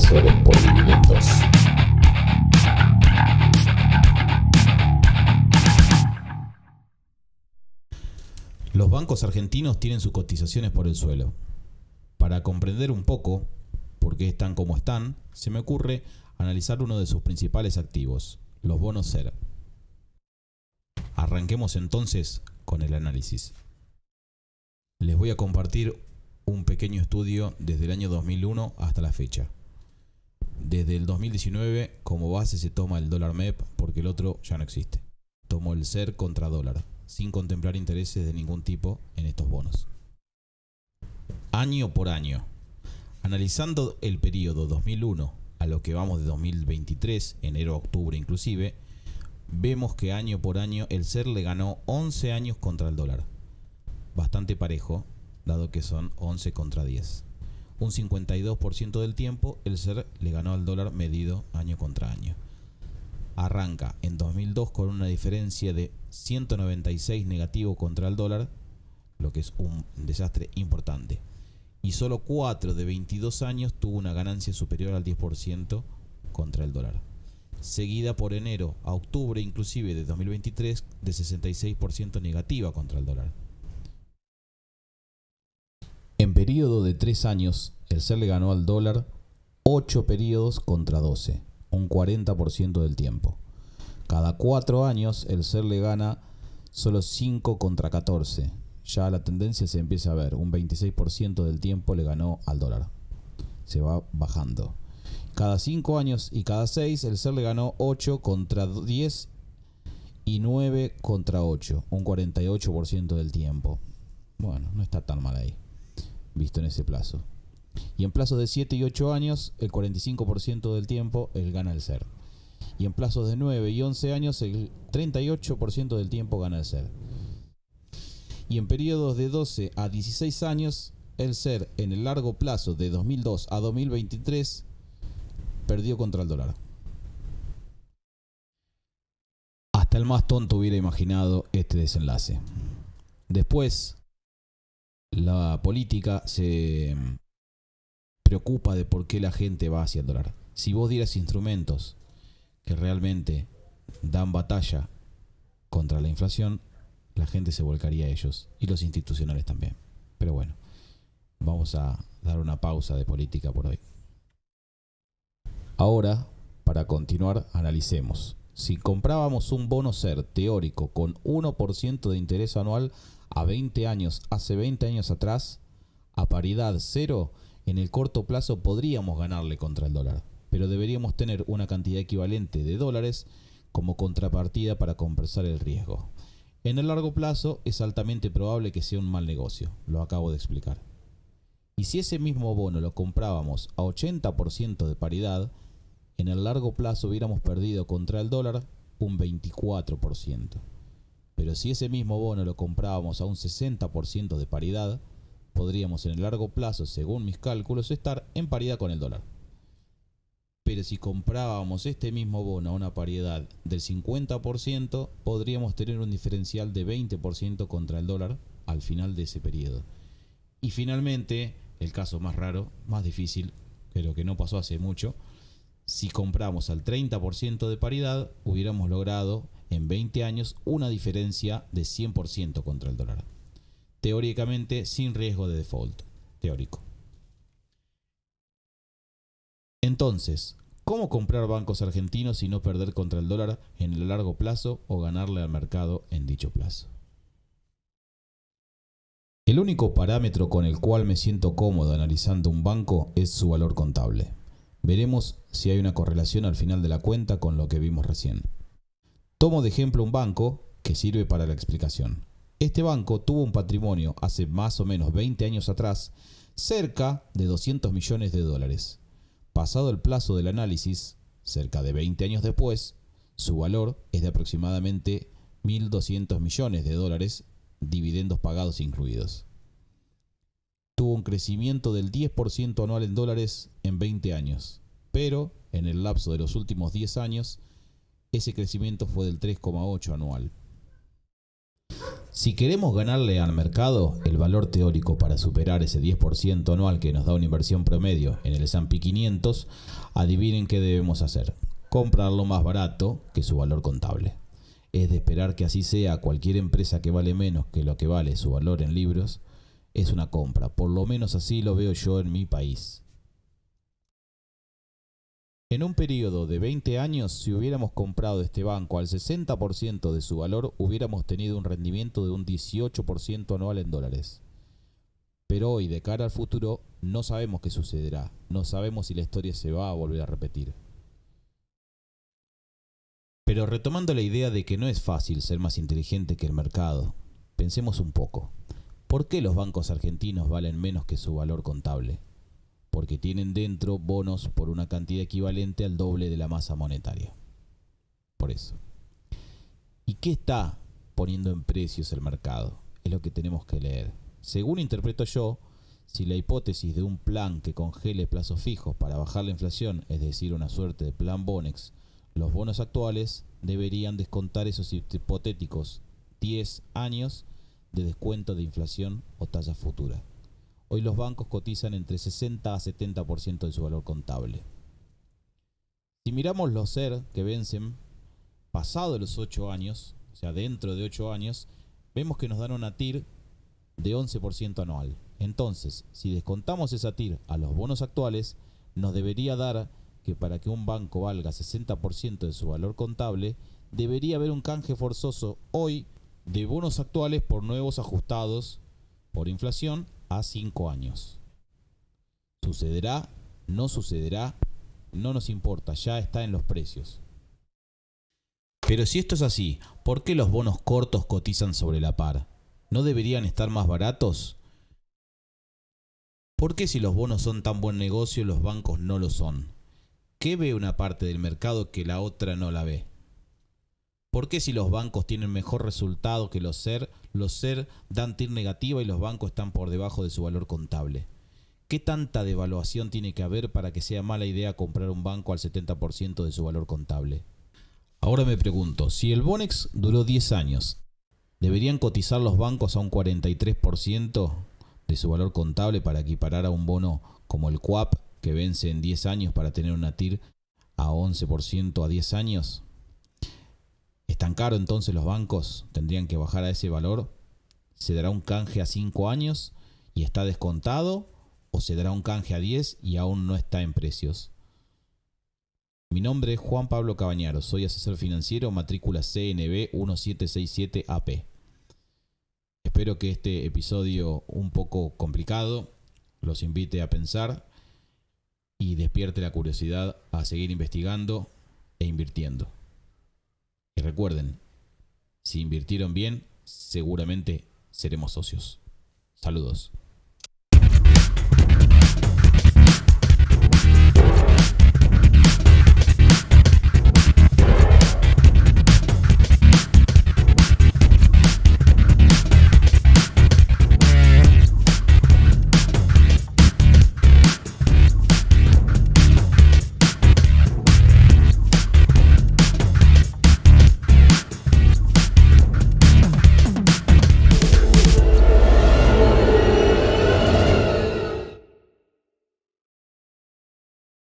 inversores por dividendos. Los bancos argentinos tienen sus cotizaciones por el suelo. Para comprender un poco por qué están como están, se me ocurre analizar uno de sus principales activos, los bonos SER. Arranquemos entonces con el análisis. Les voy a compartir un pequeño estudio desde el año 2001 hasta la fecha. Desde el 2019 como base se toma el dólar MEP porque el otro ya no existe. Tomo el SER contra dólar, sin contemplar intereses de ningún tipo en estos bonos. Año por año. Analizando el periodo 2001 a lo que vamos de 2023, enero a octubre inclusive, vemos que año por año el SER le ganó 11 años contra el dólar. Bastante parejo, dado que son 11 contra 10. Un 52% del tiempo el SER le ganó al dólar medido año contra año. Arranca en 2002 con una diferencia de 196 negativo contra el dólar, lo que es un desastre importante. Y solo 4 de 22 años tuvo una ganancia superior al 10% contra el dólar. Seguida por enero a octubre inclusive de 2023 de 66% negativa contra el dólar. En periodo de 3 años, el SER le ganó al dólar 8 periodos contra 12, un 40% del tiempo. Cada 4 años, el SER le gana solo 5 contra 14. Ya la tendencia se empieza a ver, un 26% del tiempo le ganó al dólar. Se va bajando. Cada 5 años y cada 6, el SER le ganó 8 contra 10 y 9 contra 8, un 48% del tiempo. Bueno, no está tan mal ahí, visto en ese plazo. Y en plazos de 7 y 8 años, el 45% del tiempo él gana el SER. Y en plazos de 9 y 11 años, el 38% del tiempo gana el SER. Y en periodos de 12 a 16 años, el SER en el largo plazo de 2002 a 2023 perdió contra el dólar. Hasta el más tonto hubiera imaginado este desenlace. Después, la política se preocupa de por qué la gente va hacia el dólar. Si vos dieras instrumentos que realmente dan batalla contra la inflación, la gente se volcaría a ellos y los institucionales también. Pero bueno, vamos a dar una pausa de política por hoy. Ahora, para continuar, analicemos. Si comprábamos un bono SER teórico con 1% de interés anual a 20 años, hace 20 años atrás, a paridad cero, en el corto plazo podríamos ganarle contra el dólar, pero deberíamos tener una cantidad equivalente de dólares como contrapartida para compensar el riesgo. En el largo plazo es altamente probable que sea un mal negocio, lo acabo de explicar. Y si ese mismo bono lo comprábamos a 80% de paridad, en el largo plazo hubiéramos perdido contra el dólar un 24%. Pero si ese mismo bono lo comprábamos a un 60% de paridad, podríamos en el largo plazo, según mis cálculos, estar en paridad con el dólar. Pero si comprábamos este mismo bono a una paridad del 50%, podríamos tener un diferencial de 20% contra el dólar al final de ese periodo. Y finalmente, el caso más raro, más difícil, pero que no pasó hace mucho, si compramos al 30% de paridad, hubiéramos logrado en 20 años una diferencia de 100% contra el dólar. Teóricamente, sin riesgo de default. Teórico. Entonces, ¿cómo comprar bancos argentinos y no perder contra el dólar en el largo plazo o ganarle al mercado en dicho plazo? El único parámetro con el cual me siento cómodo analizando un banco es su valor contable. Veremos si hay una correlación al final de la cuenta con lo que vimos recién. Tomo de ejemplo un banco que sirve para la explicación. Este banco tuvo un patrimonio hace más o menos 20 años atrás cerca de 200 millones de dólares. Pasado el plazo del análisis, cerca de 20 años después, su valor es de aproximadamente 1.200 millones de dólares, dividendos pagados incluidos. Tuvo un crecimiento del 10% anual en dólares en 20 años, pero en el lapso de los últimos 10 años, ese crecimiento fue del 3,8% anual. Si queremos ganarle al mercado, el valor teórico para superar ese 10% anual que nos da una inversión promedio en el S&P 500, adivinen qué debemos hacer. Comprarlo más barato que su valor contable. Es de esperar que así sea. Cualquier empresa que vale menos que lo que vale su valor en libros es una compra. Por lo menos así lo veo yo en mi país. En un periodo de 20 años, si hubiéramos comprado este banco al 60% de su valor, hubiéramos tenido un rendimiento de un 18% anual en dólares. Pero hoy, de cara al futuro, no sabemos qué sucederá. No sabemos si la historia se va a volver a repetir. Pero retomando la idea de que no es fácil ser más inteligente que el mercado, pensemos un poco. ¿Por qué los bancos argentinos valen menos que su valor contable? Porque tienen dentro bonos por una cantidad equivalente al doble de la masa monetaria. Por eso. ¿Y qué está poniendo en precios el mercado? Es lo que tenemos que leer. Según interpreto yo, si la hipótesis de un plan que congele plazos fijos para bajar la inflación, es decir, una suerte de plan Bonex, los bonos actuales deberían descontar esos hipotéticos 10 años de descuento de inflación o tasa futura. Hoy los bancos cotizan entre 60 a 70% de su valor contable. Si miramos los SER que vencen pasados los 8 años, o sea, dentro de 8 años, vemos que nos dan una TIR de 11% anual. Entonces, si descontamos esa TIR a los bonos actuales, nos debería dar que para que un banco valga 60% de su valor contable, debería haber un canje forzoso hoy de bonos actuales por nuevos ajustados por inflación a 5 años. ¿Sucederá? ¿No sucederá? No nos importa, ya está en los precios. Pero si esto es así, ¿por qué los bonos cortos cotizan sobre la par? ¿No deberían estar más baratos? ¿Por qué si los bonos son tan buen negocio los bancos no lo son? ¿Qué ve una parte del mercado que la otra no la ve? ¿Por qué si los bancos tienen mejor resultado que los SER dan TIR negativa y los bancos están por debajo de su valor contable? ¿Qué tanta devaluación tiene que haber para que sea mala idea comprar un banco al 70% de su valor contable? Ahora me pregunto, si el Bonex duró 10 años, ¿deberían cotizar los bancos a un 43% de su valor contable para equiparar a un bono como el QAP que vence en 10 años para tener una TIR a 11% a 10 años? ¿Es tan caro entonces los bancos? ¿Tendrían que bajar a ese valor? ¿Se dará un canje a 5 años y está descontado? ¿O se dará un canje a 10 y aún no está en precios? Mi nombre es Juan Pablo Cabañaro, soy asesor financiero, matrícula CNB 1767AP. Espero que este episodio un poco complicado los invite a pensar y despierte la curiosidad a seguir investigando e invirtiendo. Y recuerden, si invirtieron bien, seguramente seremos socios. Saludos.